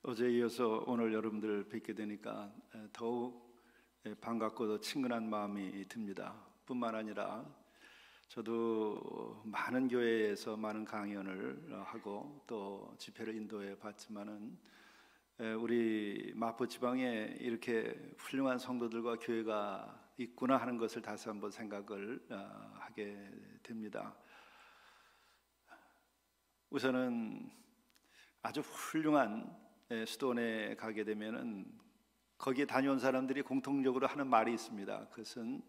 어제에 이어서 오늘 여러분들 뵙게 되니까 더욱 반갑고 친근한 마음이 듭니다. 뿐만 아니라 저도 많은 교회에서 많은 강연을 하고 또 집회를 인도해 봤지만은 우리 마포 지방에 이렇게 훌륭한 성도들과 교회가 있구나 하는 것을 다시 한번 생각을 하게 됩니다. 우선은 아주 훌륭한 수도원에 가게 되면은 거기에 다녀온 사람들이 공통적으로 하는 말이 있습니다. 그것은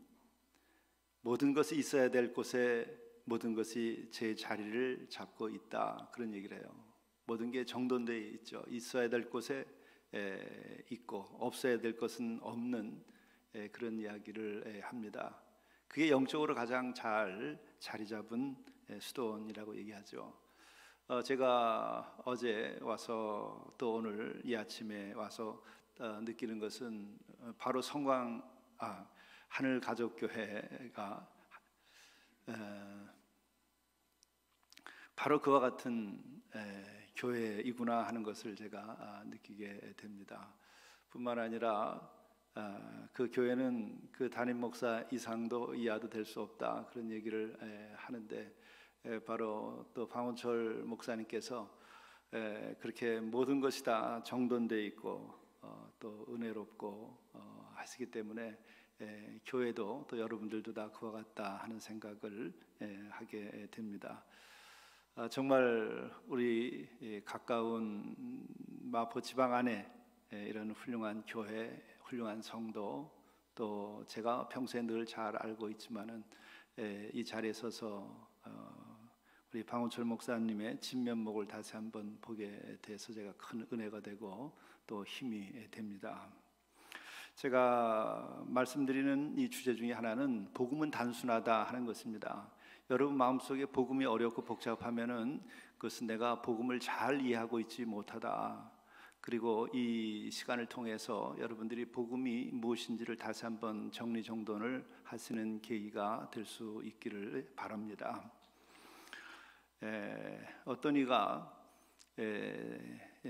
모든 것이 있어야 될 곳에 모든 것이 제 자리를 잡고 있다, 그런 얘기를 해요. 모든 게 정돈되어 있죠. 있어야 될 곳에 있고 없어야 될 것은 없는 그런 이야기를 합니다. 그게 영적으로 가장 잘 자리 잡은 수도원이라고 얘기하죠. 제가 어제 와서 또 오늘 이 아침에 와서 느끼는 것은 바로 하늘가족교회가 바로 그와 같은 교회이구나 하는 것을 제가 느끼게 됩니다. 뿐만 아니라 그 교회는 그 담임 목사 이상도 이하도 될 수 없다, 그런 얘기를 하는데 바로 또 방원철 목사님께서 그렇게 모든 것이 다 정돈되어 있고 또 은혜롭고 하시기 때문에 교회도 또 여러분들도 다 그와 같다 하는 생각을 하게 됩니다. 정말 우리 가까운 마포 지방 안에 이런 훌륭한 교회, 훌륭한 성도, 또 제가 평소에 늘 잘 알고 있지만은 이 자리에 서서 우리 방원철 목사님의 진면목을 다시 한번 보게 돼서 제가 큰 은혜가 되고 또 힘이 됩니다. 제가 말씀드리는 이 주제 중에 하나는 복음은 단순하다 하는 것입니다. 여러분 마음속에 복음이 어렵고 복잡하면은 그것은 내가 복음을 잘 이해하고 있지 못하다, 그리고 이 시간을 통해서 여러분들이 복음이 무엇인지를 다시 한번 정리정돈을 하시는 계기가 될 수 있기를 바랍니다. 어떤 이가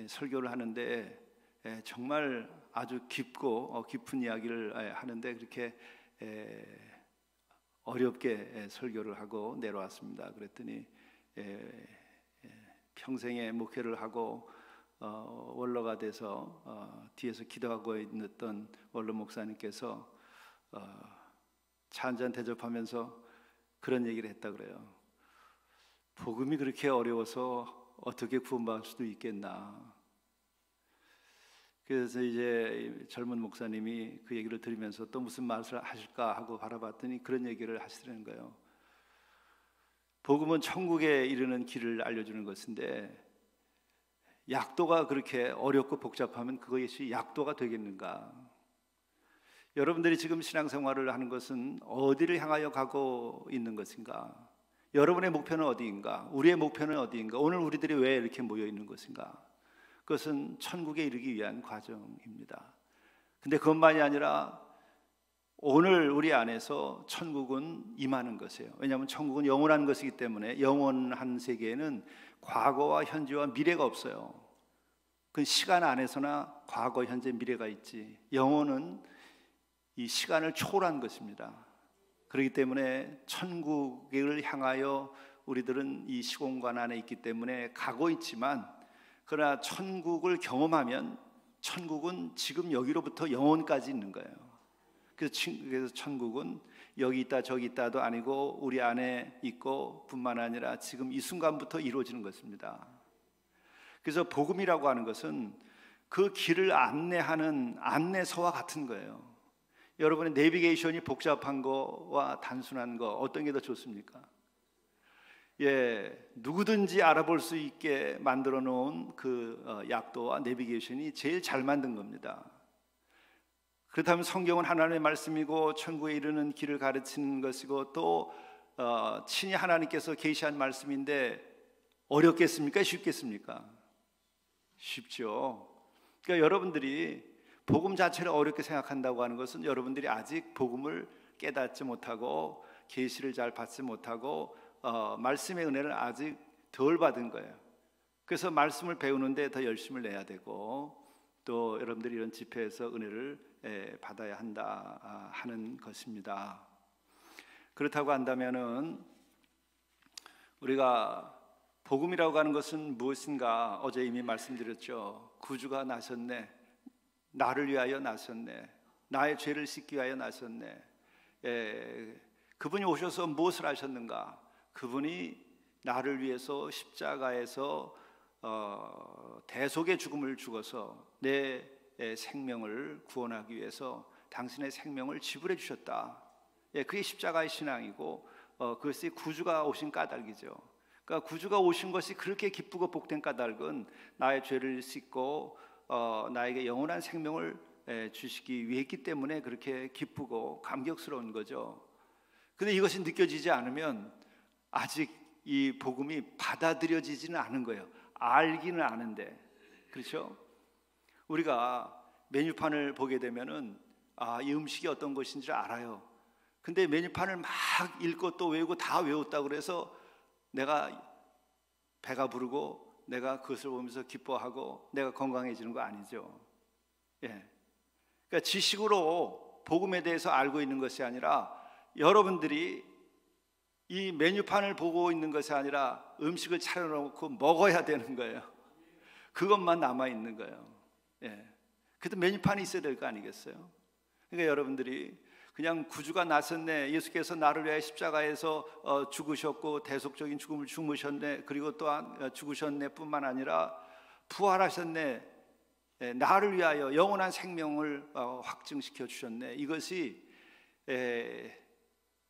설교를 하는데 정말 아주 깊고 깊은 이야기를 하는데 그렇게 어렵게 설교를 하고 내려왔습니다. 그랬더니 평생에 목회를 하고 원로가 돼서 뒤에서 기도하고 있던 원로 목사님께서 차 한잔 대접하면서 그런 얘기를 했다 그래요. 복음이 그렇게 어려워서 어떻게 구원받을 수도 있겠나. 그래서 이제 젊은 목사님이 그 얘기를 들으면서 또 무슨 말을 하실까 하고 바라봤더니 그런 얘기를 하시는 거예요. 복음은 천국에 이르는 길을 알려주는 것인데 약도가 그렇게 어렵고 복잡하면 그것이 약도가 되겠는가? 여러분들이 지금 신앙생활을 하는 것은 어디를 향하여 가고 있는 것인가? 여러분의 목표는 어디인가? 우리의 목표는 어디인가? 오늘 우리들이 왜 이렇게 모여 있는 것인가? 그것은 천국에 이르기 위한 과정입니다. 근데 그것만이 아니라 오늘 우리 안에서 천국은 임하는 것이에요. 왜냐하면 천국은 영원한 것이기 때문에 영원한 세계에는 과거와 현재와 미래가 없어요. 그 시간 안에서나 과거, 현재, 미래가 있지, 영혼은 이 시간을 초월한 것입니다. 그렇기 때문에 천국을 향하여 우리들은 이 시공간 안에 있기 때문에 가고 있지만, 그러나 천국을 경험하면 천국은 지금 여기로부터 영원까지 있는 거예요. 그래서 천국은 여기 있다 저기 있다도 아니고 우리 안에 있고 뿐만 아니라 지금 이 순간부터 이루어지는 것입니다. 그래서 복음이라고 하는 것은 그 길을 안내하는 안내서와 같은 거예요. 여러분의 내비게이션이 복잡한 거와 단순한 거 어떤 게 더 좋습니까? 누구든지 알아볼 수 있게 만들어 놓은 그 약도와 내비게이션이 제일 잘 만든 겁니다. 그렇다면 성경은 하나님의 말씀이고 천국에 이르는 길을 가르치는 것이고 또 친히 하나님께서 계시한 말씀인데 어렵겠습니까? 쉽겠습니까? 쉽죠. 그러니까 여러분들이 복음 자체를 어렵게 생각한다고 하는 것은 여러분들이 아직 복음을 깨닫지 못하고 계시를 잘 받지 못하고 말씀의 은혜를 아직 덜 받은 거예요. 그래서 말씀을 배우는데 더 열심을 내야 되고, 또 여러분들이 이런 집회에서 은혜를 받아야 한다 하는 것입니다. 그렇다고 한다면은 우리가 복음이라고 하는 것은 무엇인가? 어제 이미 말씀드렸죠. 구주가 나셨네, 나를 위하여 나셨네, 나의 죄를 씻기 위하여 나셨네. 그분이 오셔서 무엇을 하셨는가? 그분이 나를 위해서 십자가에서 대속의 죽음을 죽어서 내 생명을 구원하기 위해서 당신의 생명을 지불해 주셨다. 그게 십자가의 신앙이고, 그것이 구주가 오신 까닭이죠. 그러니까 구주가 오신 것이 그렇게 기쁘고 복된 까닭은 나의 죄를 씻고 나에게 영원한 생명을 주시기 위했기 때문에 그렇게 기쁘고 감격스러운 거죠. 근데 이것이 느껴지지 않으면 아직 이 복음이 받아들여지지는 않은 거예요. 알기는 아는데, 그렇죠? 우리가 메뉴판을 보게 되면은 이 음식이 어떤 것인지 알아요. 근데 메뉴판을 막 읽고 또 외우고 다 외웠다고 그래서 내가 배가 부르고 내가 그것을 보면서 기뻐하고 내가 건강해지는 거 아니죠. 그러니까 지식으로 복음에 대해서 알고 있는 것이 아니라, 여러분들이 이 메뉴판을 보고 있는 것이 아니라 음식을 차려놓고 먹어야 되는 거예요. 그것만 남아 있는 거예요. 그래도 메뉴판이 있어야 될 거 아니겠어요? 그러니까 여러분들이 그냥 구주가 나섰네, 예수께서 나를 위해 십자가에서 죽으셨고 대속적인 죽음을 죽으셨네, 그리고 또한 죽으셨네 뿐만 아니라 부활하셨네, 나를 위하여 영원한 생명을 확증시켜 주셨네, 이것이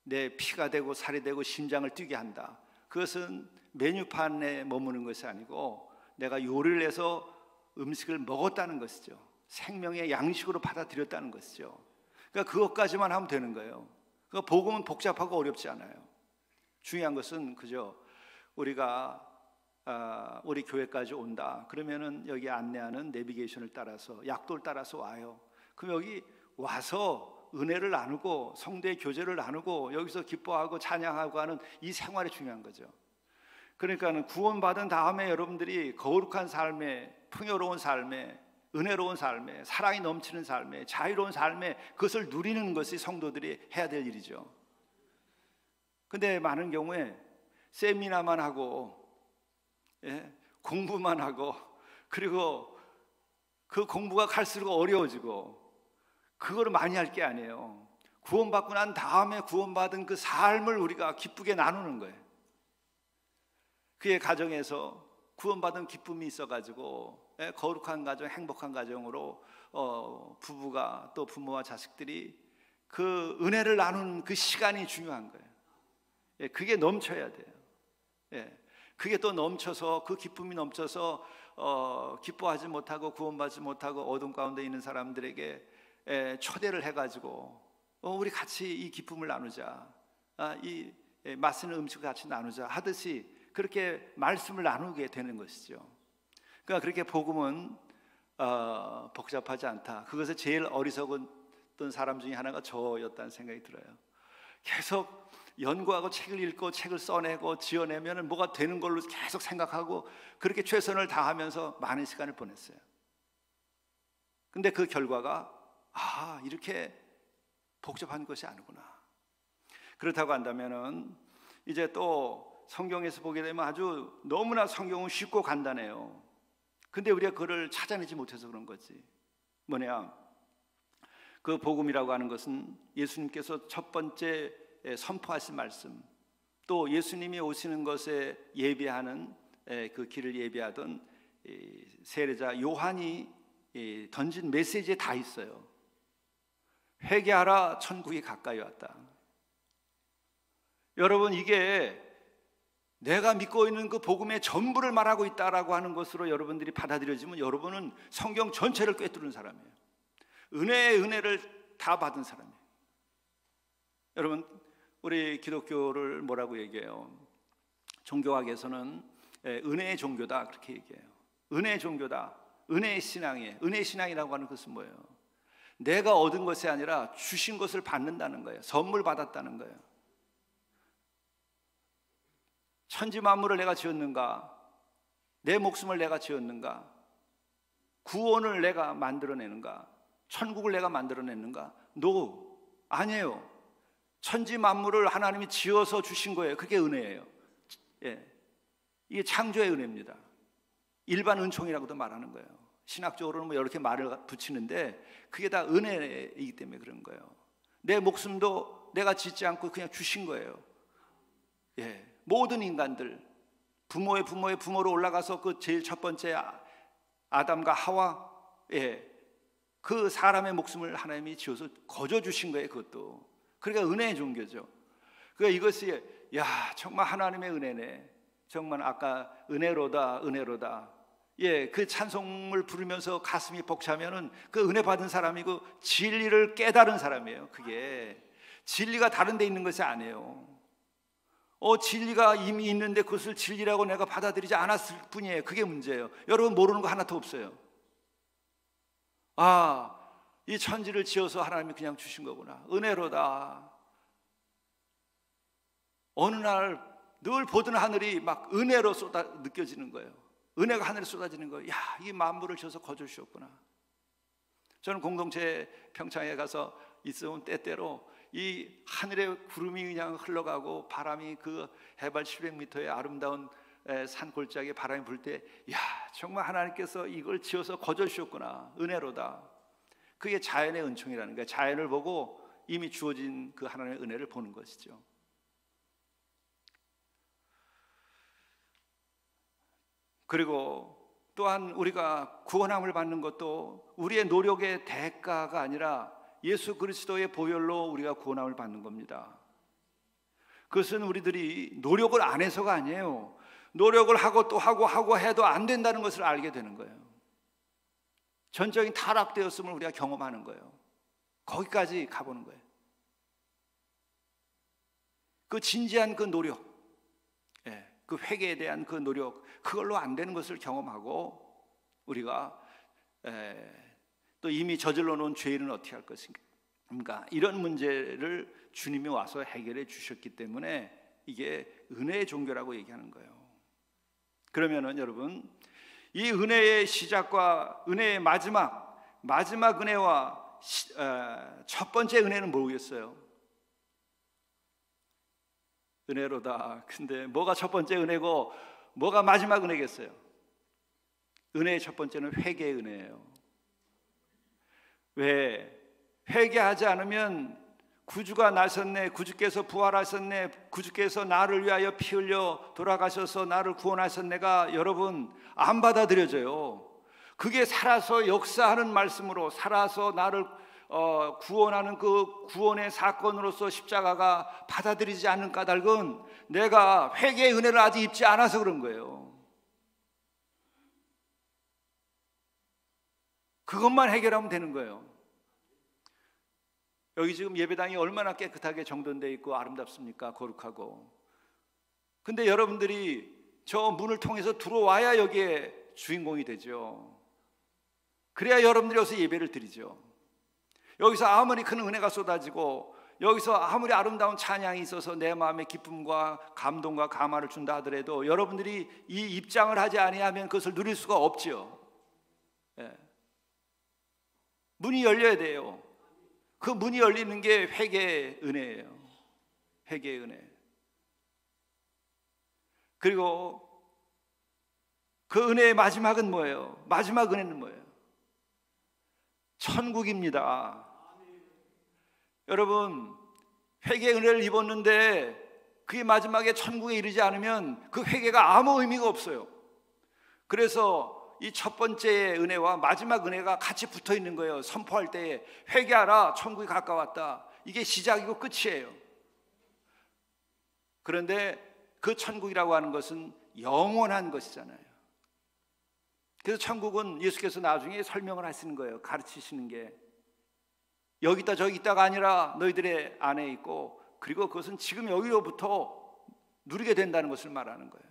내 피가 되고 살이 되고 심장을 뛰게 한다. 그것은 메뉴판에 머무는 것이 아니고 내가 요리를 해서 음식을 먹었다는 것이죠. 생명의 양식으로 받아들였다는 것이죠. 그러니까 그것까지만 하면 되는 거예요. 그러니까 복음은 복잡하고 어렵지 않아요. 중요한 것은 그죠, 우리가 우리 교회까지 온다 그러면은 여기 안내하는 내비게이션을 따라서, 약도를 따라서 와요. 그럼 여기 와서 은혜를 나누고 성도의 교제를 나누고 여기서 기뻐하고 찬양하고 하는 이 생활이 중요한 거죠. 그러니까 구원받은 다음에 여러분들이 거룩한 삶에, 풍요로운 삶에, 은혜로운 삶에, 사랑이 넘치는 삶에, 자유로운 삶에 그것을 누리는 것이 성도들이 해야 될 일이죠. 근데 많은 경우에 세미나만 하고 공부만 하고, 그리고 그 공부가 갈수록 어려워지고, 그거를 많이 할 게 아니에요. 구원받고 난 다음에 구원받은 그 삶을 우리가 기쁘게 나누는 거예요. 그의 가정에서 구원받은 기쁨이 있어가지고 거룩한 가정, 행복한 가정으로 부부가, 또 부모와 자식들이 그 은혜를 나누는 그 시간이 중요한 거예요. 그게 넘쳐야 돼요. 그게 또 넘쳐서, 그 기쁨이 넘쳐서 기뻐하지 못하고 구원받지 못하고 어둠 가운데 있는 사람들에게 초대를 해가지고 우리 같이 이 기쁨을 나누자, 이 맛있는 음식을 같이 나누자 하듯이 그렇게 말씀을 나누게 되는 것이죠. 그러니까 그렇게 복음은 복잡하지 않다. 그것에 제일 어리석었던 사람 중에 하나가 저였다는 생각이 들어요. 계속 연구하고 책을 읽고 책을 써내고 지어내면 뭐가 되는 걸로 계속 생각하고 그렇게 최선을 다하면서 많은 시간을 보냈어요. 근데 그 결과가 이렇게 복잡한 것이 아니구나. 그렇다고 한다면은 이제 또 성경에서 보게 되면 아주 너무나 성경은 쉽고 간단해요. 근데 우리가 그걸 찾아내지 못해서 그런 거지. 뭐냐, 그 복음이라고 하는 것은 예수님께서 첫 번째 선포하신 말씀, 또 예수님이 오시는 것에 예비하는 그 길을 예비하던 세례자 요한이 던진 메시지에 다 있어요. 회개하라, 천국이 가까이 왔다. 여러분, 이게 내가 믿고 있는 그 복음의 전부를 말하고 있다라고 하는 것으로 여러분들이 받아들여지면 여러분은 성경 전체를 꿰뚫은 사람이에요. 은혜의 은혜를 다 받은 사람이에요. 여러분, 우리 기독교를 뭐라고 얘기해요? 종교학에서는 은혜의 종교다 그렇게 얘기해요. 은혜의 종교다, 은혜의 신앙이에요. 은혜의 신앙이라고 하는 것은 뭐예요? 내가 얻은 것이 아니라 주신 것을 받는다는 거예요. 선물 받았다는 거예요. 천지 만물을 내가 지었는가? 내 목숨을 내가 지었는가? 구원을 내가 만들어내는가? 천국을 내가 만들어냈는가? No, 아니에요. 천지 만물을 하나님이 지어서 주신 거예요. 그게 은혜예요. 예, 이게 창조의 은혜입니다. 일반 은총이라고도 말하는 거예요. 신학적으로는 뭐 이렇게 말을 붙이는데 그게 다 은혜이기 때문에 그런 거예요. 내 목숨도 내가 짓지 않고 그냥 주신 거예요. 예, 모든 인간들, 부모의 부모로 올라가서 그 제일 첫 번째 아담과 하와, 예, 그 사람의 목숨을 하나님이 지어서 거저 주신 거예요. 그것도. 그러니까 은혜의 종교죠. 그러니까 이것이 정말 하나님의 은혜네. 정말 아까 은혜로다, 은혜로다. 예, 그 찬송을 부르면서 가슴이 벅차면은 그 은혜 받은 사람이고 진리를 깨달은 사람이에요. 그게 진리가 다른 데 있는 것이 아니에요. 진리가 이미 있는데 그것을 진리라고 내가 받아들이지 않았을 뿐이에요. 그게 문제예요. 여러분 모르는 거 하나도 없어요. 이 천지를 지어서 하나님이 그냥 주신 거구나. 은혜로다. 어느 날 늘 보던 하늘이 막 은혜로 느껴지는 거예요. 은혜가 하늘에 쏟아지는 거예요. 이 만물을 지어서 거저 주셨구나. 저는 공동체 평창에 가서 있으면 때때로 이 하늘에 구름이 그냥 흘러가고 바람이 그 해발 700m의 아름다운 산 골짜기에 바람이 불 때 정말 하나님께서 이걸 지어서 거저 주셨구나. 은혜로다. 그게 자연의 은총이라는 거예요. 자연을 보고 이미 주어진 그 하나님의 은혜를 보는 것이죠. 그리고 또한 우리가 구원함을 받는 것도 우리의 노력의 대가가 아니라 예수 그리스도의 보혈로 우리가 구원함을 받는 겁니다. 그것은 우리들이 노력을 안 해서가 아니에요. 노력을 하고 또 하고 해도 안 된다는 것을 알게 되는 거예요. 전적인 타락되었음을 우리가 경험하는 거예요. 거기까지 가보는 거예요. 그 진지한 그 노력, 그 회개에 대한 그 노력, 그걸로 안 되는 것을 경험하고 우리가 또 이미 저질러 놓은 죄인은 어떻게 할 것인가, 이런 문제를 주님이 와서 해결해 주셨기 때문에 이게 은혜의 종교라고 얘기하는 거예요. 그러면은 여러분, 이 은혜의 시작과 은혜의 마지막 은혜와 첫 번째 은혜는 뭐겠어요? 은혜로다. 근데 뭐가 첫 번째 은혜고 뭐가 마지막 은혜겠어요? 은혜의 첫 번째는 회개의 은혜예요. 왜? 회개하지 않으면 구주가 나셨네, 구주께서 부활하셨네, 구주께서 나를 위하여 피 흘려 돌아가셔서 나를 구원하셨네가 여러분 안 받아들여져요. 그게 살아서 역사하는 말씀으로 살아서 나를 구원하는 그 구원의 사건으로서 십자가가 받아들이지 않는 까닭은 내가 회개의 은혜를 아직 입지 않아서 그런 거예요. 그것만 해결하면 되는 거예요. 여기 지금 예배당이 얼마나 깨끗하게 정돈되어 있고 아름답습니까? 거룩하고. 근데 여러분들이 저 문을 통해서 들어와야 여기에 주인공이 되죠. 그래야 여러분들이 여기서 예배를 드리죠. 여기서 아무리 큰 은혜가 쏟아지고 여기서 아무리 아름다운 찬양이 있어서 내 마음에 기쁨과 감동과 감화를 준다 하더라도 여러분들이 이 입장을 하지 아니하면 그것을 누릴 수가 없지요. 문이 열려야 돼요. 그 문이 열리는 게 회개의 은혜예요. 회개의 은혜. 그리고 그 은혜의 마지막은 뭐예요? 마지막 은혜는 뭐예요? 천국입니다. 여러분, 회개의 은혜를 입었는데 그게 마지막에 천국에 이르지 않으면 그 회개가 아무 의미가 없어요. 그래서 이 첫 번째 은혜와 마지막 은혜가 같이 붙어 있는 거예요. 선포할 때에 회개하라, 천국이 가까웠다. 이게 시작이고 끝이에요. 그런데 그 천국이라고 하는 것은 영원한 것이잖아요. 그래서 천국은 예수께서 나중에 설명을 하시는 거예요. 가르치시는 게 여기 있다 저기 있다가 아니라 너희들의 안에 있고, 그리고 그것은 지금 여기로부터 누리게 된다는 것을 말하는 거예요.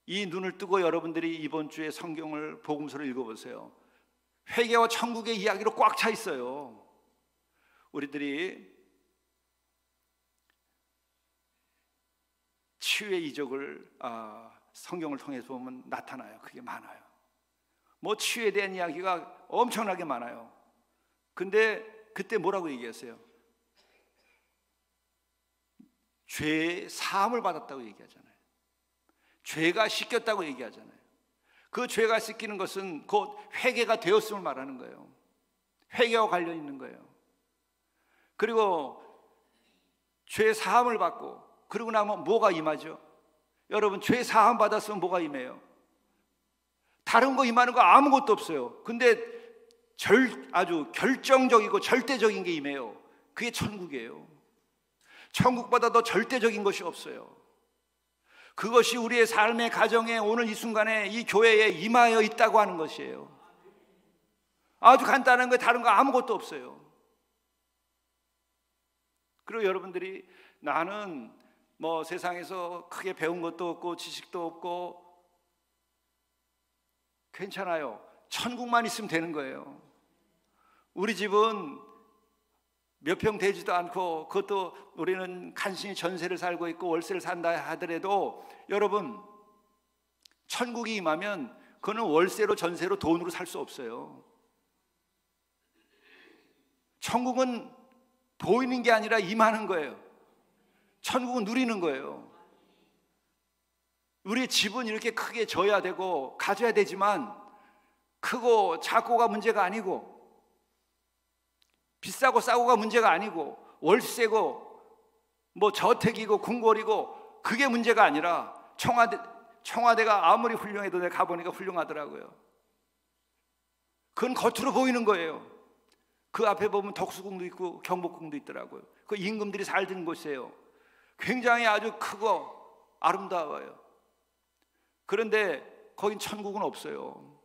이 눈을 뜨고 여러분들이 이번 주에 성경을 복음서를 읽어보세요. 회개와 천국의 이야기로 꽉 차 있어요. 우리들이 치유의 이적을 성경을 통해서 보면 나타나요. 그게 많아요. 뭐 치유에 대한 이야기가 엄청나게 많아요. 근데 그때 뭐라고 얘기했어요? 죄 사함을 받았다고 얘기하잖아요. 죄가 씻겼다고 얘기하잖아요. 그 죄가 씻기는 것은 곧 회개가 되었음을 말하는 거예요. 회개와 관련 있는 거예요. 그리고 죄 사함을 받고 그러고 나면 뭐가 임하죠? 여러분, 죄 사함 받았으면 뭐가 임해요? 다른 거 임하는 거 아무것도 없어요. 근데 아주 결정적이고 절대적인 게 임해요. 그게 천국이에요. 천국보다 더 절대적인 것이 없어요. 그것이 우리의 삶의 가정에 오늘 이 순간에 이 교회에 임하여 있다고 하는 것이에요. 아주 간단한 거예요. 다른 거 아무것도 없어요. 그리고 여러분들이 나는 뭐 세상에서 크게 배운 것도 없고 지식도 없고 괜찮아요. 천국만 있으면 되는 거예요. 우리 집은 몇 평 되지도 않고 그것도 우리는 간신히 전세를 살고 있고 월세를 산다 하더라도 여러분, 천국이 임하면 그거는 월세로 전세로 돈으로 살 수 없어요. 천국은 보이는 게 아니라 임하는 거예요. 천국은 누리는 거예요. 우리 집은 이렇게 크게 져야 되고 가져야 되지만 크고 작고가 문제가 아니고 비싸고 싸고가 문제가 아니고 월세고 뭐 저택이고 궁궐이고 그게 문제가 아니라 청와대가 아무리 훌륭해도 내가 가보니까 훌륭하더라고요. 그건 겉으로 보이는 거예요. 그 앞에 보면 덕수궁도 있고 경복궁도 있더라고요. 그 임금들이 살던 곳이에요. 굉장히 아주 크고 아름다워요. 그런데 거긴 천국은 없어요.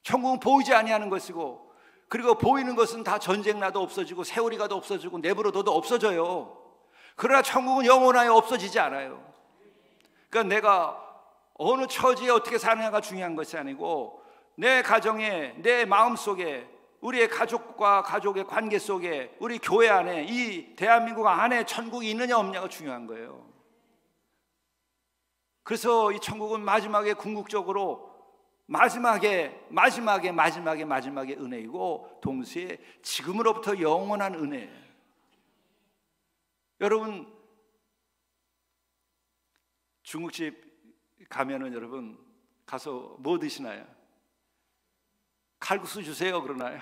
천국은 보이지 아니하는 것이고, 그리고 보이는 것은 다 전쟁 나도 없어지고 세월이 가도 없어지고 내버려둬도 없어져요. 그러나 천국은 영원하여 없어지지 않아요. 그러니까 내가 어느 처지에 어떻게 사느냐가 중요한 것이 아니고 내 가정에, 내 마음속에, 우리의 가족과 가족의 관계 속에, 우리 교회 안에, 이 대한민국 안에 천국이 있느냐 없느냐가 중요한 거예요. 그래서 이 천국은 마지막에 궁극적으로 마지막에 은혜이고 동시에 지금으로부터 영원한 은혜예요. 여러분, 중국집 가면은 여러분 가서 뭐 드시나요? 칼국수 주세요 그러나요?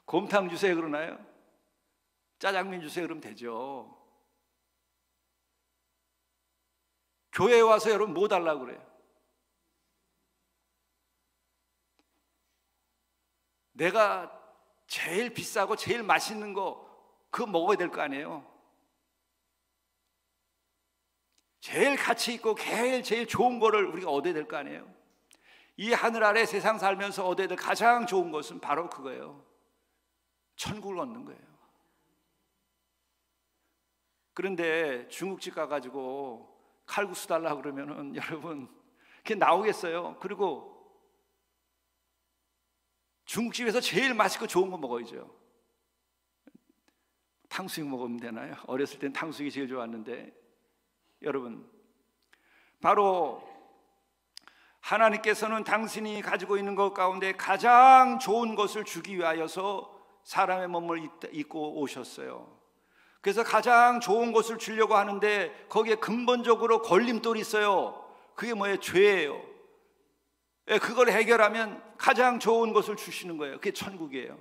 곰탕 주세요 그러나요? 짜장면 주세요 그러면 되죠. 교회에 와서 여러분 뭐 달라고 그래요? 내가 제일 비싸고 제일 맛있는 거 그거 먹어야 될 거 아니에요? 제일 가치 있고 제일 좋은 거를 우리가 얻어야 될 거 아니에요? 이 하늘 아래 세상 살면서 얻어야 될 가장 좋은 것은 바로 그거예요. 천국을 얻는 거예요. 그런데 중국집 가가지고 칼국수 달라고 그러면은 여러분 그게 나오겠어요? 그리고 중국집에서 제일 맛있고 좋은 거 먹어야죠. 탕수육 먹으면 되나요? 어렸을 땐 탕수육이 제일 좋았는데 여러분, 바로 하나님께서는 당신이 가지고 있는 것 가운데 가장 좋은 것을 주기 위하여서 사람의 몸을 입고 오셨어요. 그래서 가장 좋은 것을 주려고 하는데 거기에 근본적으로 걸림돌이 있어요. 그게 뭐예요? 죄예요. 그걸 해결하면 가장 좋은 것을 주시는 거예요. 그게 천국이에요.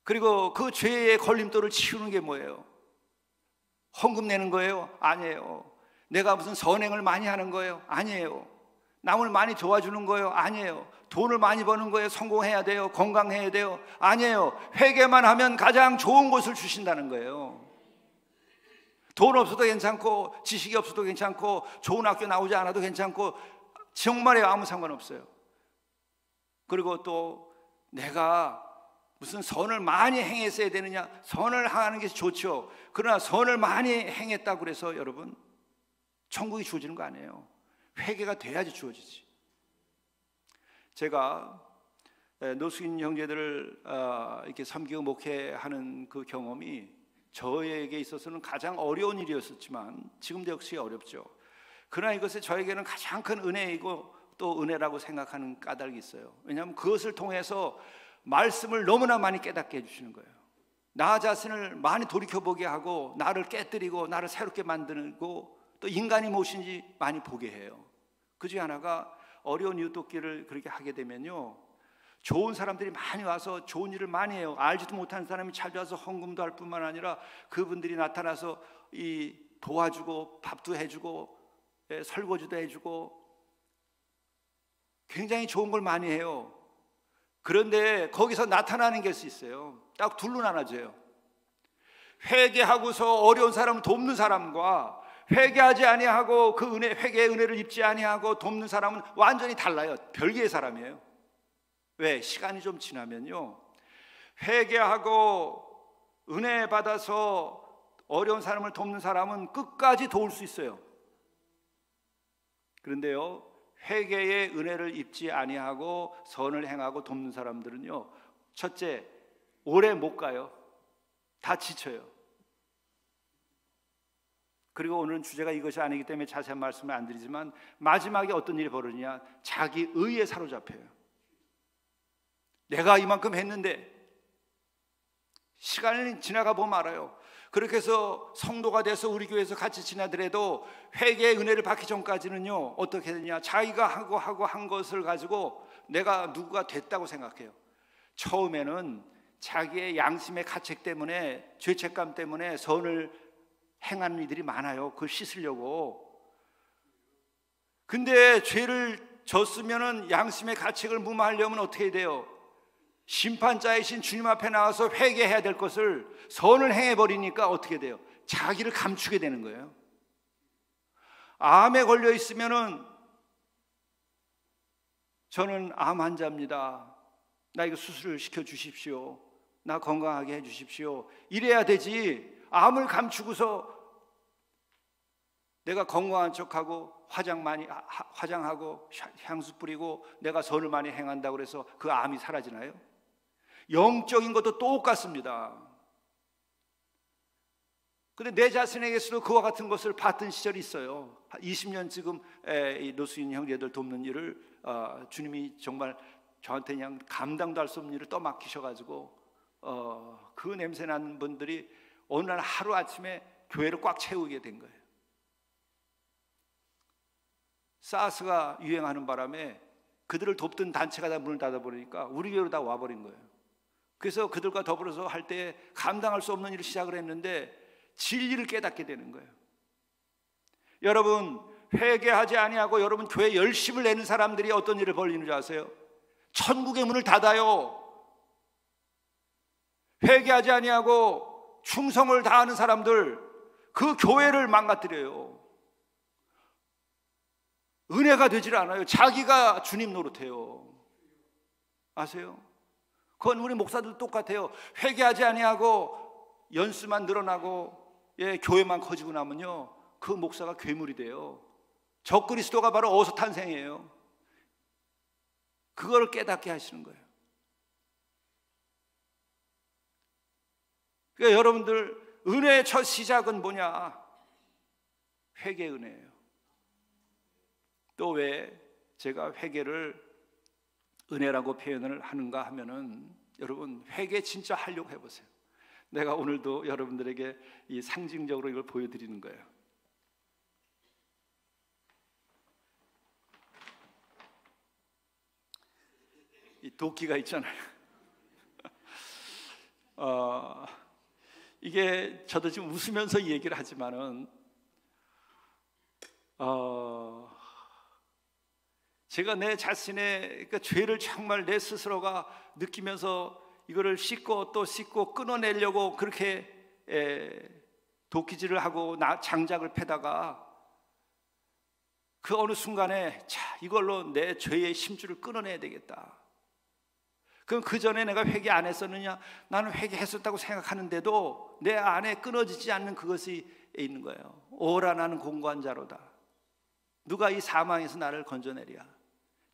그리고 그 죄의 걸림돌을 치우는 게 뭐예요? 헌금 내는 거예요? 아니에요. 내가 무슨 선행을 많이 하는 거예요? 아니에요. 남을 많이 도와주는 거예요? 아니에요. 돈을 많이 버는 거예요? 성공해야 돼요? 건강해야 돼요? 아니에요. 회개만 하면 가장 좋은 것을 주신다는 거예요. 돈 없어도 괜찮고 지식이 없어도 괜찮고 좋은 학교 나오지 않아도 괜찮고 정말에 아무 상관없어요. 그리고 또 내가 무슨 선을 많이 행했어야 되느냐? 선을 하는 게 좋죠. 그러나 선을 많이 행했다고 그래서 여러분 천국이 주어지는 거 아니에요. 회개가 돼야지 주어지지. 제가 노숙인 형제들을 이렇게 섬기고 목회하는 그 경험이 저에게 있어서는 가장 어려운 일이었었지만 지금도 역시 어렵죠. 그러나 이것이 저에게는 가장 큰 은혜이고 또 은혜라고 생각하는 까닭이 있어요. 왜냐하면 그것을 통해서 말씀을 너무나 많이 깨닫게 해주시는 거예요. 나 자신을 많이 돌이켜보게 하고 나를 깨뜨리고 나를 새롭게 만들고 또 인간이 무엇인지 많이 보게 해요. 그 중에 하나가 어려운 이웃 돕기를 그렇게 하게 되면요, 좋은 사람들이 많이 와서 좋은 일을 많이 해요. 알지도 못하는 사람이 찾아와서 헌금도 할 뿐만 아니라 그분들이 나타나서 도와주고 밥도 해주고 설거지도 해주고 굉장히 좋은 걸 많이 해요. 그런데 거기서 나타나는 게 있어요. 딱 둘로 나눠져요. 회개하고서 어려운 사람을 돕는 사람과 회개하지 아니하고 그 회개의 은혜를 입지 아니하고 돕는 사람은 완전히 달라요. 별개의 사람이에요. 왜? 시간이 좀 지나면요, 회개하고 은혜 받아서 어려운 사람을 돕는 사람은 끝까지 도울 수 있어요. 그런데요, 회개의 은혜를 입지 아니하고 선을 행하고 돕는 사람들은요, 첫째, 오래 못 가요. 다 지쳐요. 그리고 오늘은 주제가 이것이 아니기 때문에 자세한 말씀을 안 드리지만 마지막에 어떤 일이 벌어지냐, 자기 의에 사로잡혀요. 내가 이만큼 했는데 시간이 지나가 보면 알아요. 그렇게 해서 성도가 돼서 우리 교회에서 같이 지나더라도 회개의 은혜를 받기 전까지는요, 어떻게 되냐, 자기가 하고 한 것을 가지고 내가 누구가 됐다고 생각해요. 처음에는 자기의 양심의 가책 때문에, 죄책감 때문에 선을 행하는 이들이 많아요. 그걸 씻으려고. 근데 죄를 졌으면은 양심의 가책을 무마하려면 어떻게 돼요? 심판자이신 주님 앞에 나와서 회개해야 될 것을 선을 행해버리니까 어떻게 돼요? 자기를 감추게 되는 거예요. 암에 걸려 있으면은 저는 암 환자입니다. 나 이거 수술을 시켜 주십시오. 나 건강하게 해 주십시오. 이래야 되지. 암을 감추고서 내가 건강한 척하고 화장하고 향수 뿌리고 내가 선을 많이 행한다고 해서 그 암이 사라지나요? 영적인 것도 똑같습니다. 그런데 내 자신에게서도 그와 같은 것을 봤던 시절이 있어요. 20년 지금 노수인 형제들 돕는 일을 주님이 정말 저한테 그냥 감당도 할 수 없는 일을 떠맡기셔가지고 그 냄새 나는 분들이 어느 날 하루아침에 교회를 꽉 채우게 된 거예요. 사스가 유행하는 바람에 그들을 돕던 단체가 다 문을 닫아버리니까 우리 교회로 다 와버린 거예요. 그래서 그들과 더불어서 할 때 감당할 수 없는 일을 시작을 했는데 진리를 깨닫게 되는 거예요. 여러분, 회개하지 아니하고 여러분 교회 열심을 내는 사람들이 어떤 일을 벌이는 줄 아세요? 천국의 문을 닫아요. 회개하지 아니하고 충성을 다하는 사람들, 그 교회를 망가뜨려요. 은혜가 되질 않아요. 자기가 주님 노릇해요. 아세요? 그건 우리 목사들도 똑같아요. 회개하지 아니하고 연수만 늘어나고 교회만 커지고 나면요, 그 목사가 괴물이 돼요. 적그리스도가 바로 어디서 탄생해요. 그걸 깨닫게 하시는 거예요. 그러니까 여러분들, 은혜의 첫 시작은 뭐냐? 회개 은혜예요. 또 왜 제가 회개를 은혜라고 표현을 하는가 하면은, 여러분, 회개 진짜 하려고 해보세요. 내가 오늘도 여러분들에게 이 상징적으로 이걸 보여드리는 거예요. 이 도끼가 있잖아요. 이게 저도 지금 웃으면서 이 얘기를 하지만은 제가 내 자신의 죄를 정말 내 스스로가 느끼면서 이거를 씻고 또 씻고 끊어내려고 그렇게 도끼질을 하고 장작을 패다가 그 어느 순간에 이걸로 내 죄의 심줄을 끊어내야 되겠다. 그럼 그 전에 내가 회개 안 했었느냐? 나는 회개했었다고 생각하는데도 내 안에 끊어지지 않는 그것이 있는 거예요. 오라, 나는 공고한 자로다. 누가 이 사망에서 나를 건져내랴?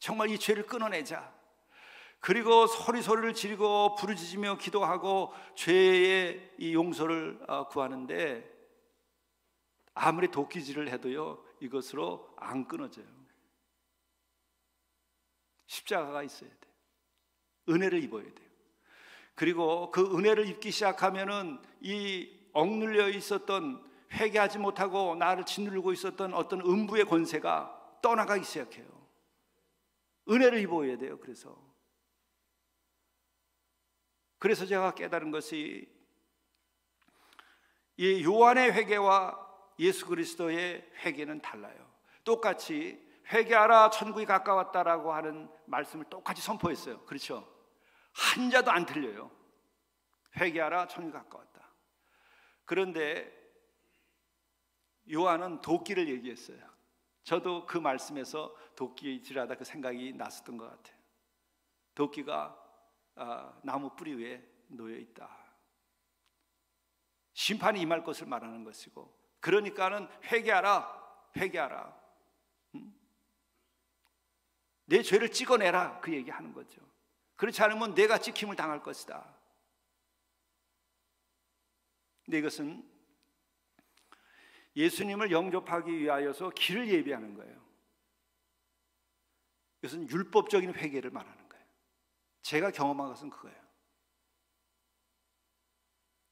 정말 이 죄를 끊어내자. 그리고 소리를 지르고 부르짖으며 기도하고 죄의 이 용서를 구하는데 아무리 도끼질을 해도요 이것으로 안 끊어져요. 십자가가 있어야 돼요. 은혜를 입어야 돼요. 그리고 그 은혜를 입기 시작하면은 이 억눌려 있었던, 회개하지 못하고 나를 짓누르고 있었던 어떤 음부의 권세가 떠나가기 시작해요. 은혜를 입어야 돼요. 그래서 제가 깨달은 것이 이 요한의 회개와 예수 그리스도의 회개는 달라요. 똑같이 회개하라 천국이 가까웠다라고 하는 말씀을 똑같이 선포했어요. 그렇죠? 한자도 안 틀려요. 회개하라 천국이 가까웠다. 그런데 요한은 도끼를 얘기했어요. 저도 그 말씀에서 도끼질하다 그 생각이 났었던 것 같아요. 도끼가 나무 뿌리 위에 놓여 있다. 심판이 임할 것을 말하는 것이고, 그러니까는 회개하라. 내 죄를 찍어내라, 그 얘기하는 거죠. 그렇지 않으면 내가 찍힘을 당할 것이다. 근데 이것은 예수님을 영접하기 위하여서 길을 예비하는 거예요. 이것은 율법적인 회개를 말하는 거예요. 제가 경험한 것은 그거예요.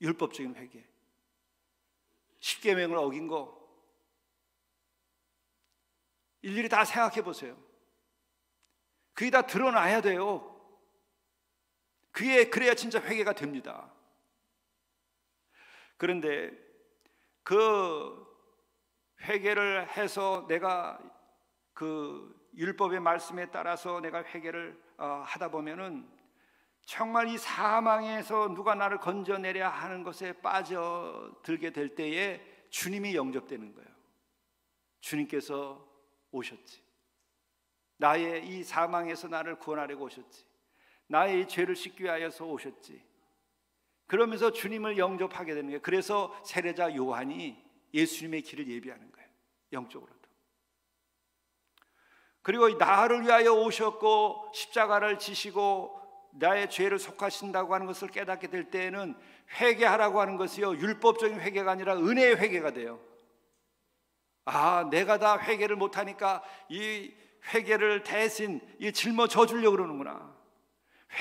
율법적인 회개. 십계명을 어긴 거 일일이 다 생각해 보세요. 그게 다 드러나야 돼요. 그래야 진짜 회개가 됩니다. 그런데 그 회개를 해서 내가 그 율법의 말씀에 따라서 내가 회개를 하다 보면은 정말 이 사망에서 누가 나를 건져내려 하는 것에 빠져들게 될 때에 주님이 영접되는 거예요. 주님께서 오셨지. 나의 이 사망에서 나를 구원하려고 오셨지. 나의 이 죄를 씻기 위하여서 오셨지. 그러면서 주님을 영접하게 되는 거예요. 그래서 세례자 요한이 예수님의 길을 예비하는 거예요. 영적으로도. 그리고 나를 위하여 오셨고 십자가를 지시고 나의 죄를 속하신다고 하는 것을 깨닫게 될 때에는 회개하라고 하는 것이요, 율법적인 회개가 아니라 은혜의 회개가 돼요. 내가 다 회개를 못하니까 이 회개를 대신 짊어져 주려고 그러는구나.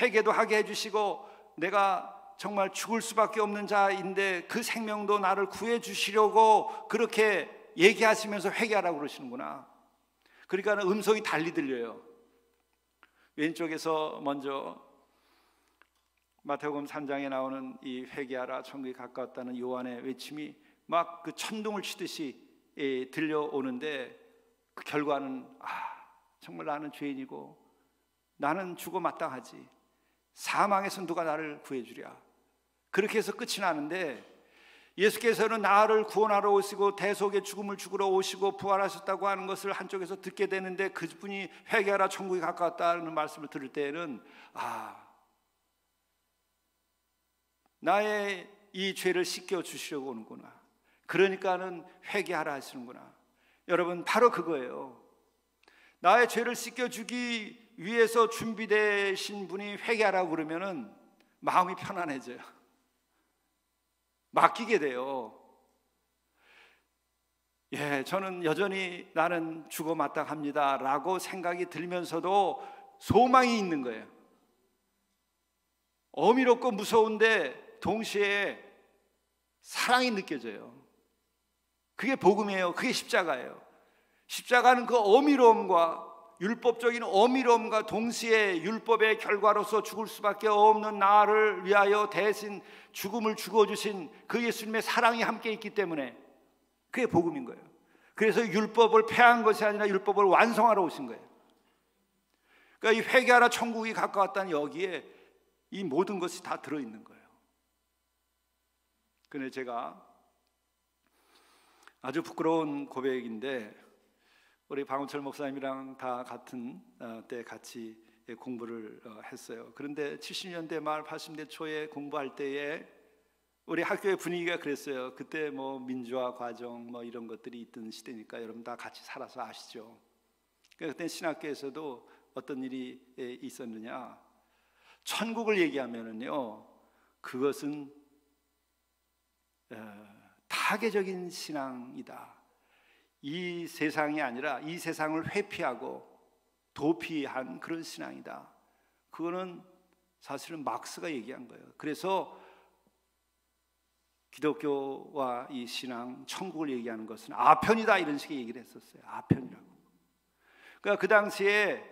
회개도 하게 해주시고 내가 정말 죽을 수밖에 없는 자인데 그 생명도 나를 구해 주시려고 그렇게 얘기하시면서 회개하라고 그러시는구나. 그러니까 음성이 달리 들려요. 왼쪽에서 먼저 마태복음 3장에 나오는 이 회개하라 천국이 가까웠다는 요한의 외침이 막 그 천둥을 치듯이 들려오는데, 그 결과는 정말 나는 죄인이고 나는 죽어 마땅하지. 사망에서 누가 나를 구해주랴. 그렇게 해서 끝이 나는데, 예수께서는 나를 구원하러 오시고 대속의 죽음을 죽으러 오시고 부활하셨다고 하는 것을 한쪽에서 듣게 되는데, 그분이 회개하라 천국이 가까웠다는 말씀을 들을 때에는 나의 이 죄를 씻겨 주시려고 오는구나. 그러니까는 회개하라 하시는구나. 여러분, 바로 그거예요. 나의 죄를 씻겨주기 위해서 준비되신 분이 회개하라고 그러면은 마음이 편안해져요. 맡기게 돼요. 저는 여전히 나는 죽어 마땅합니다 라고 생각이 들면서도 소망이 있는 거예요. 어미롭고 무서운데 동시에 사랑이 느껴져요. 그게 복음이에요. 그게 십자가예요. 십자가는 그 어미로움과, 율법적인 어미로움과 동시에 율법의 결과로서 죽을 수밖에 없는 나를 위하여 대신 죽음을 죽어주신 그 예수님의 사랑이 함께 있기 때문에 그게 복음인 거예요. 그래서 율법을 폐한 것이 아니라 율법을 완성하러 오신 거예요. 그러니까 이 회개하라 천국이 가까웠다는 여기에 이 모든 것이 다 들어있는 거예요. 근데 제가 아주 부끄러운 고백인데, 우리 방은철 목사님이랑 다 같은 때 같이 공부를 했어요. 그런데 70년대 말 80년대 초에 공부할 때에 우리 학교의 분위기가 그랬어요. 그때 뭐 민주화 과정 뭐 이런 것들이 있던 시대니까 여러분 다 같이 살아서 아시죠. 그때 신학교에서도 어떤 일이 있었느냐, 천국을 얘기하면은요, 그것은 타계적인 신앙이다. 이 세상이 아니라 이 세상을 회피하고 도피한 그런 신앙이다. 그거는 사실은 막스가 얘기한 거예요. 그래서 기독교와 이 신앙, 천국을 얘기하는 것은 아편이다, 이런 식의 얘기를 했었어요. 아편이라고. 그러니까 그 당시에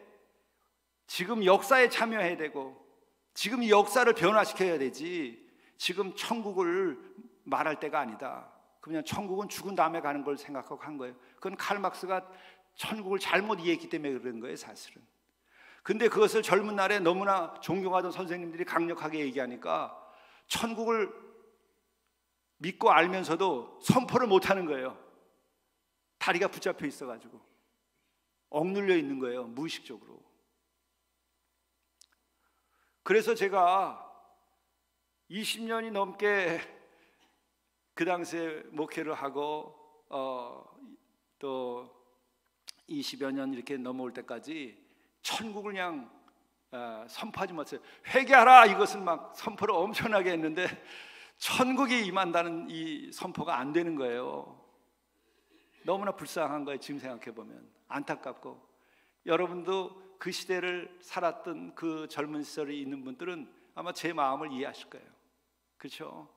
지금 역사에 참여해야 되고 지금 이 역사를 변화시켜야 되지, 지금 천국을 말할 때가 아니다. 그냥 천국은 죽은 다음에 가는 걸 생각하고 한 거예요. 그건 칼 막스가 천국을 잘못 이해했기 때문에 그런 거예요, 사실은. 근데 그것을 젊은 날에 너무나 존경하던 선생님들이 강력하게 얘기하니까 천국을 믿고 알면서도 선포를 못하는 거예요. 다리가 붙잡혀 있어가지고 억눌려 있는 거예요, 무의식적으로. 그래서 제가 20년이 넘게 그 당시에 목회를 하고 또 20여 년 이렇게 넘어올 때까지 천국을 그냥 선포하지 못했어요. 회개하라, 이것은 막 선포를 엄청나게 했는데 천국이 임한다는 이 선포가 안 되는 거예요. 너무나 불쌍한 거예요. 지금 생각해 보면 안타깝고, 여러분도 그 시대를 살았던 그 젊은 시절에 있는 분들은 아마 제 마음을 이해하실 거예요. 그렇죠?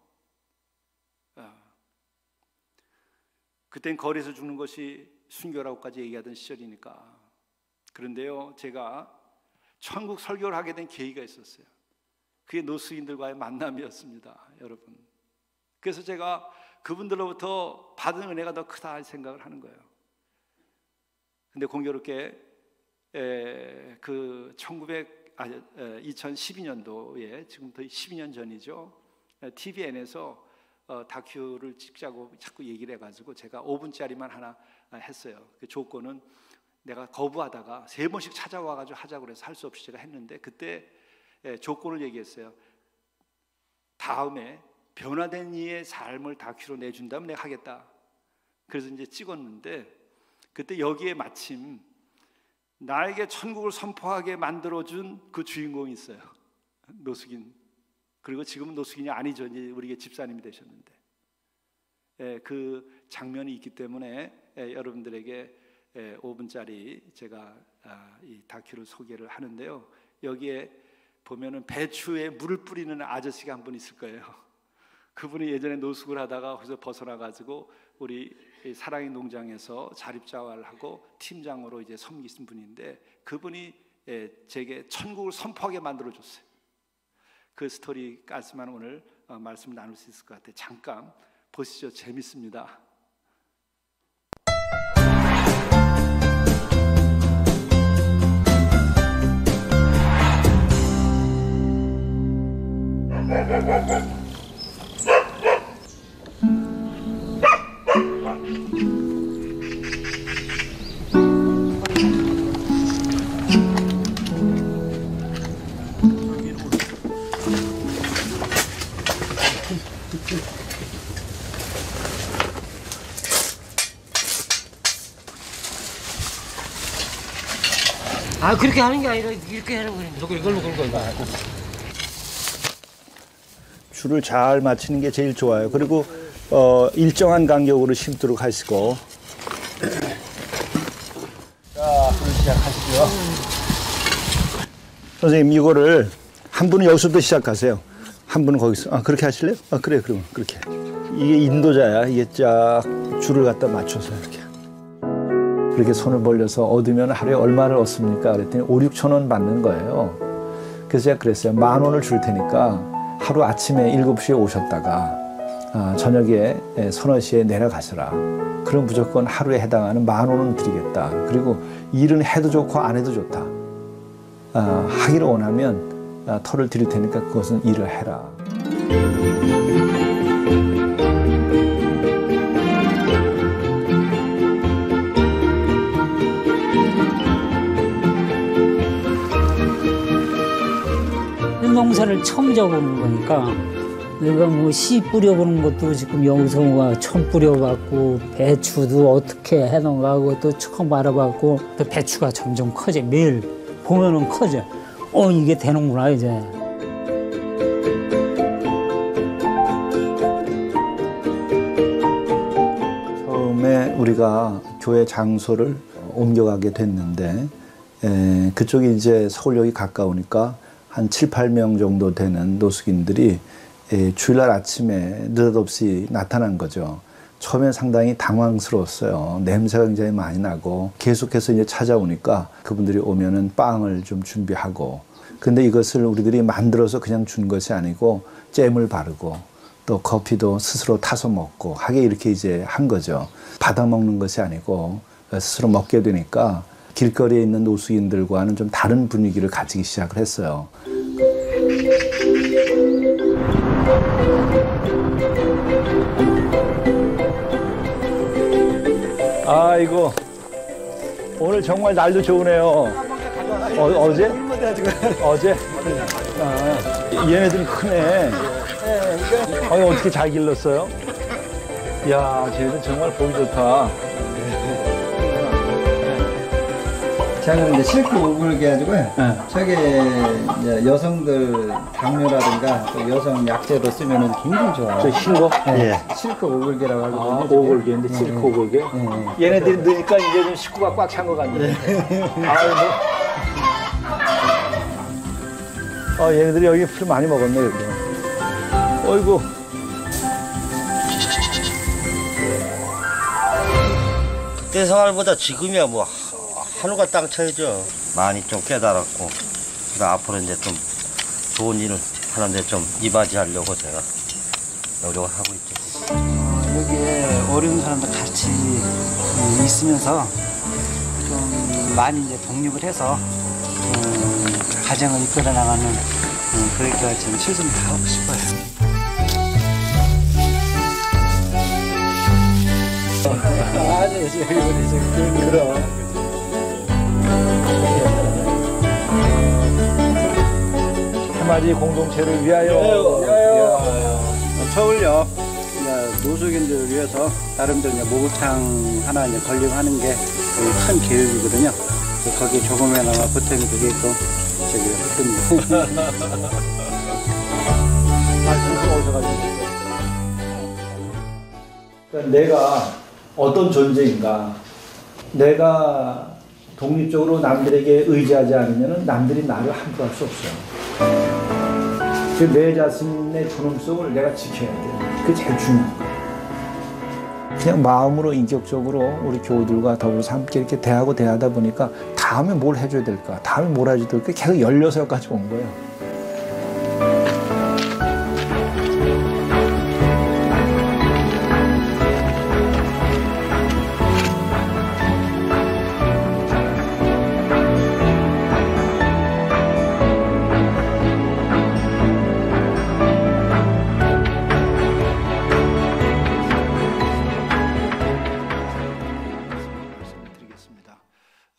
그땐 거리에서 죽는 것이 순교라고까지 얘기하던 시절이니까. 그런데요, 제가 천국 설교를 하게 된 계기가 있었어요. 그게 노숙인들과의 만남이었습니다, 여러분. 그래서 제가 그분들로부터 받은 은혜가 더 크다 생각을 하는 거예요. 근데 공교롭게 그 2012년도에, 지금부터 12년 전이죠, TVN에서 다큐를 찍자고 자꾸 얘기를 해가지고 제가 5분짜리만 하나 했어요. 그 조건은 내가 거부하다가 3번씩 찾아와가지고 하자고 그래서 할 수 없이 제가 했는데, 그때 조건을 얘기했어요. 다음에 변화된 이의 삶을 다큐로 내준다면 내가 하겠다. 그래서 이제 찍었는데, 그때 여기에 마침 나에게 천국을 선포하게 만들어준 그 주인공이 있어요. 노숙인. 그리고 지금은 노숙인이 아니죠. 이제 우리의 집사님이 되셨는데, 그 장면이 있기 때문에 여러분들에게 5분짜리 제가 이 다큐를 소개를 하는데요. 여기에 보면은 배추에 물을 뿌리는 아저씨가 한 분 있을 거예요. 그분이 예전에 노숙을 하다가 거기서 벗어나 가지고 우리 사랑의 농장에서 자립자활을 하고 팀장으로 이제 섬기신 분인데, 그분이 제게 천국을 선포하게 만들어 줬어요. 그 스토리까지만 오늘 말씀 나눌 수 있을 것 같아요. 잠깐 보시죠. 재밌습니다. 아, 그렇게 하는 게 아니라 이렇게 하는 거예요. 이걸로 긁어. 줄을 잘 맞추는 게 제일 좋아요. 그리고 일정한 간격으로 심도록 하시고. 자, 그럼 시작하시죠. 선생님, 이거를 한 분은 여기서부터 시작하세요. 한 분은 거기서. 그렇게 하실래요? 그래, 그럼 그렇게. 이게 인도자야. 이게 쫙 줄을 갖다 맞춰서 이렇게. 그렇게 손을 벌려서 얻으면 하루에 얼마를 얻습니까? 그랬더니 5, 6천 원 받는 거예요. 그래서 제가 그랬어요. 10,000원을 줄 테니까 하루 아침에 7시에 오셨다가 저녁에 서너 시에 내려가셔라. 그럼 무조건 하루에 해당하는 10,000원은 드리겠다. 그리고 일은 해도 좋고 안 해도 좋다. 하기를 원하면 털을 드릴 테니까 그것은 일을 해라. 농사를 처음 져보는 거니까 내가 뭐 씨 뿌려보는 것도 지금 여기서 천 뿌려봤고, 배추도 어떻게 해놓은가 그것도 처음 알아봤고, 또 배추가 점점 커져. 매일 보면은 커져. 이게 되는구나 이제. 우리가 교회 장소를 옮겨가게 됐는데 그쪽이 이제 서울역이 가까우니까 한 7, 8명 정도 되는 노숙인들이 주일날 아침에 느닷없이 나타난 거죠. 처음에 상당히 당황스러웠어요. 냄새가 굉장히 많이 나고 계속해서 이제 찾아오니까 그분들이 오면은 빵을 좀 준비하고, 근데 이것을 우리들이 만들어서 그냥 준 것이 아니고 잼을 바르고 또 커피도 스스로 타서 먹고 하게 이렇게 이제 한 거죠. 받아 먹는 것이 아니고 스스로 먹게 되니까 길거리에 있는 노숙인들과는 좀 다른 분위기를 가지기 시작을 했어요. 아이고, 오늘 정말 날도 좋으네요. 어제? 어제? 아, 얘네들이 크네. 어떻게 잘 길렀어요? 이야, 쟤는 정말 보기 좋다. 저는 이제 실크 오글게 해가지고요. 저게 이제 여성들 당뇨라든가 또 여성 약제도 쓰면은 굉장히 좋아요. 저 흰 거? 네. 실크 오글게라고 하거든요. 아, 오골개인데 실크 오골개? 얘네들이 넣으니까 이제 좀 식구가 꽉 찬 것 같네. 아이고. 얘네들이 여기 풀 많이 먹었네, 여기. 어이구. 그때 생활보다 지금이야 뭐 하루가 땅 차이죠. 많이 좀 깨달았고, 그러니까 앞으로 이제 좀 좋은 일을 하는데 좀 이바지하려고 제가 노력을 하고 있죠. 여기에 어려운 사람들 같이 있으면서 좀 많이 이제 독립을 해서 가정을 이끌어 나가는 그렇게 저는 최선을 다하고 싶어요. 해맞이 공동체를 위하여. 서울역 노숙인들을 위해서 나름대로 이제 목욕탕 하나 이제 건립하는 게 큰 계획이거든요. 거기에 조금이나마 보탬이 되게끔 저기 했습니다. 그러니까 내가 어떤 존재인가, 내가 독립적으로 남들에게 의지하지 않으면 남들이 나를 함부로 할 수 없어요. 내 자신의 존엄성을 내가 지켜야 돼. 그게 제일 중요한 거예요. 그냥 마음으로 인격적으로 우리 교우들과 더불어서 함께 이렇게 대하다 보니까 다음에 뭘 해줘야 될까, 다음에 뭘 해줘야 될까 계속 열려서 여기까지 온 거예요.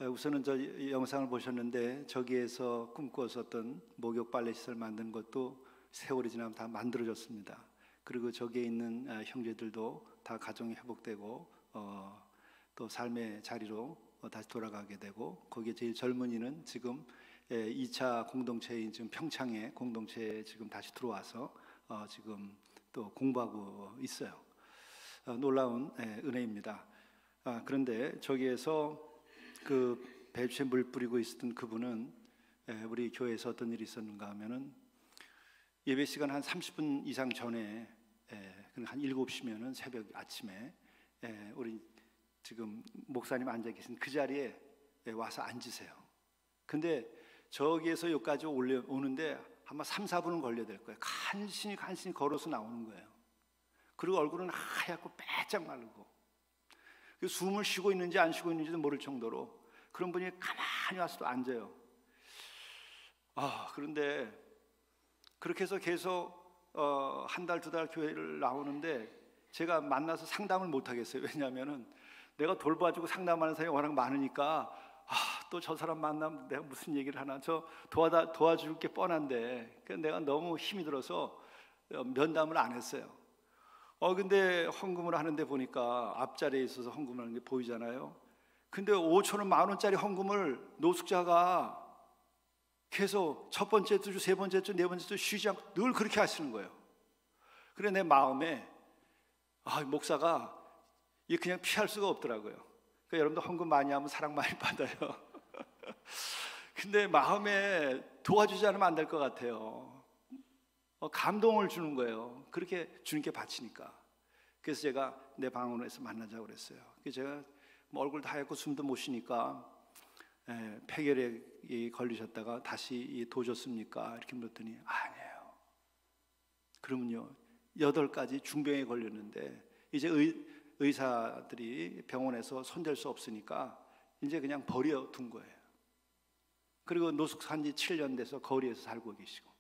우선은 저 영상을 보셨는데 저기에서 꿈꿔었던 목욕 빨래 시설 만든 것도 세월이 지나면 다 만들어졌습니다. 그리고 저기에 있는 형제들도 다 가정이 회복되고 또 삶의 자리로 다시 돌아가게 되고, 거기에 제일 젊은이는 지금 2차 공동체인 지금 평창에 공동체에 지금 다시 들어와서 지금 또 공부하고 있어요. 놀라운 은혜입니다. 그런데 저기에서 그 배추에 물 뿌리고 있었던 그분은 우리 교회에서 어떤 일이 있었는가 하면은 예배 시간 한 30분 이상 전에 한 7시면은 새벽 아침에 우리 지금 목사님 앉아 계신 그 자리에 와서 앉으세요. 근데 저기에서 여기까지 오는데 아마 3, 4분은 걸려야 될 거예요. 간신히 걸어서 나오는 거예요. 그리고 얼굴은 하얗고 빼짝 마르고 숨을 쉬고 있는지 안 쉬고 있는지도 모를 정도로 그런 분이 가만히 와서도 앉아요. 그런데 그렇게 해서 계속 한 달, 두 달 교회를 나오는데 제가 만나서 상담을 못 하겠어요. 왜냐하면은 내가 돌봐주고 상담하는 사람이 워낙 많으니까 또 저 사람 만나면 내가 무슨 얘기를 하나, 저 도와줄 게 뻔한데 내가 너무 힘이 들어서 면담을 안 했어요. 근데 헌금을 하는데 보니까 앞자리에 있어서 헌금을 하는 게 보이잖아요. 근데 5,000원, 10,000원짜리 헌금을 노숙자가 계속 첫 번째 주, 세 번째 주, 네 번째 주 쉬지 않고 늘 그렇게 하시는 거예요. 그래 내 마음에 목사가 이게 그냥 피할 수가 없더라고요. 그러니까 여러분도 헌금 많이 하면 사랑 많이 받아요. 근데 마음에 도와주지 않으면 안 될 것 같아요. 감동을 주는 거예요. 그렇게 주님께 바치니까. 그래서 제가 내 방으로 해서 만나자고 그랬어요. 그래서 제가 뭐 얼굴 하얗고 숨도 못 쉬니까 폐결핵이 걸리셨다가 다시 도졌습니까? 이렇게 물었더니 아니에요. 그러면요 8가지 중병에 걸렸는데 이제 의사들이 병원에서 손댈 수 없으니까 이제 그냥 버려둔 거예요. 그리고 노숙한 지 7년 돼서 거리에서 살고 계시고.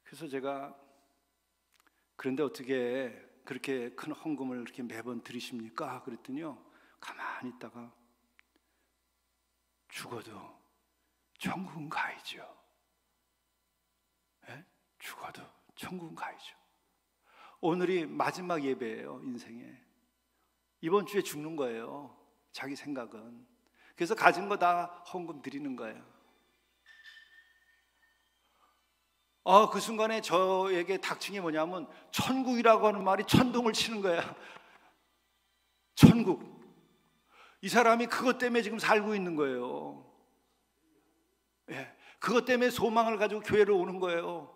그래서 제가 그런데 어떻게 그렇게 큰 헌금을 이렇게 매번 드리십니까? 그랬더니요 가만히 있다가 죽어도 천국은 가야죠. 네? 죽어도 천국은 가야죠. 오늘이 마지막 예배예요. 인생에 이번 주에 죽는 거예요. 자기 생각은. 그래서 가진 거 다 헌금 드리는 거예요. 그 순간에 저에게 닥친 게 뭐냐면 천국이라고 하는 말이 천둥을 치는 거야. 천국. 이 사람이 그것 때문에 지금 살고 있는 거예요. 예, 그것 때문에 소망을 가지고 교회로 오는 거예요.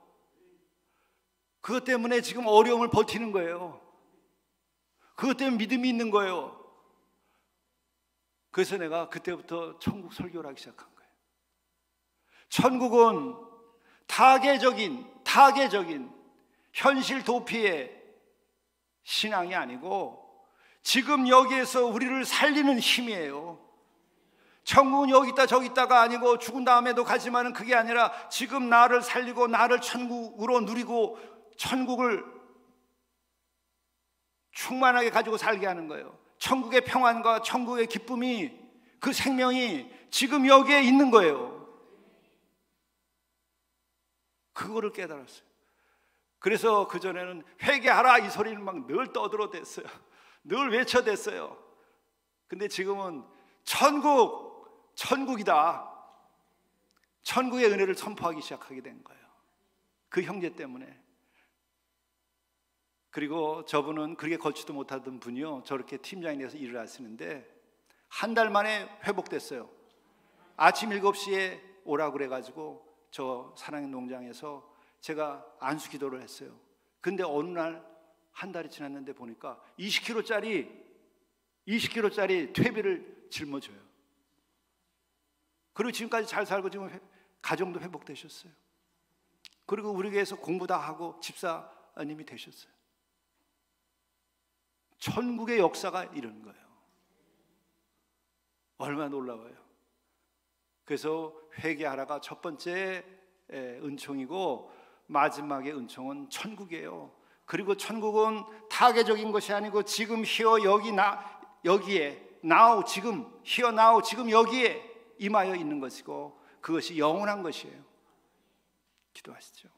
그것 때문에 지금 어려움을 버티는 거예요. 그것 때문에 믿음이 있는 거예요. 그래서 내가 그때부터 천국 설교를 하기 시작한 거예요. 천국은 타계적인 현실 도피의 신앙이 아니고 지금 여기에서 우리를 살리는 힘이에요. 천국은 여기 있다 저기 있다가 아니고 죽은 다음에도 가지만은 그게 아니라 지금 나를 살리고 나를 천국으로 누리고 천국을 충만하게 가지고 살게 하는 거예요. 천국의 평안과 천국의 기쁨이 그 생명이 지금 여기에 있는 거예요. 그거를 깨달았어요. 그래서 그전에는 회개하라 이 소리는 막 늘 떠들어댔어요. 늘 외쳐댔어요. 근데 지금은 천국이다. 천국의 은혜를 선포하기 시작하게 된 거예요. 그 형제 때문에. 그리고 저분은 그렇게 걷지도 못하던 분이요 저렇게 팀장이 돼서 일을 하시는데 한 달 만에 회복됐어요. 아침 7시에 오라고 그래가지고 저 사랑의 농장에서 제가 안수 기도를 했어요. 근데 어느 날 한 달이 지났는데 보니까 20kg짜리 퇴비를 짊어져요. 그리고 지금까지 잘 살고 지금 가정도 회복되셨어요. 그리고 우리 교회에서 공부 다 하고 집사님이 되셨어요. 천국의 역사가 이런 거예요. 얼마나 놀라워요. 그래서 회개하라가 첫 번째 은총이고 마지막의 은총은 천국이에요. 그리고 천국은 타계적인 것이 아니고 지금 히어 여기에 now 지금 히어 now 지금 여기에 임하여 있는 것이고 그것이 영원한 것이에요. 기도하시죠.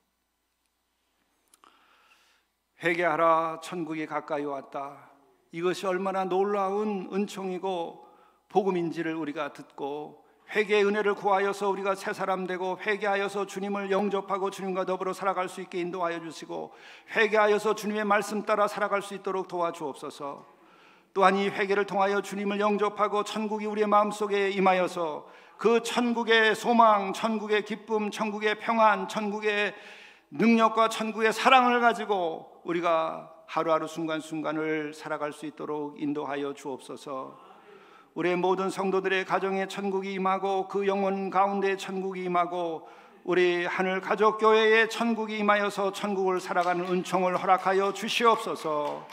회개하라 천국이 가까이 왔다. 이것이 얼마나 놀라운 은총이고 복음인지를 우리가 듣고 회개의 은혜를 구하여서 우리가 새 사람 되고 회개하여서 주님을 영접하고 주님과 더불어 살아갈 수 있게 인도하여 주시고 회개하여서 주님의 말씀 따라 살아갈 수 있도록 도와주옵소서. 또한 이 회개를 통하여 주님을 영접하고 천국이 우리의 마음속에 임하여서 그 천국의 소망, 천국의 기쁨, 천국의 평안, 천국의 능력과 천국의 사랑을 가지고 우리가 하루하루 순간순간을 살아갈 수 있도록 인도하여 주옵소서. 우리의 모든 성도들의 가정에 천국이 임하고 그 영혼 가운데 천국이 임하고 우리 하늘 가족 교회에 천국이 임하여서 천국을 살아가는 은총을 허락하여 주시옵소서.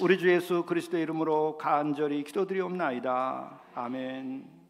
우리 주 예수 그리스도의 이름으로 간절히 기도드리옵나이다. 아멘.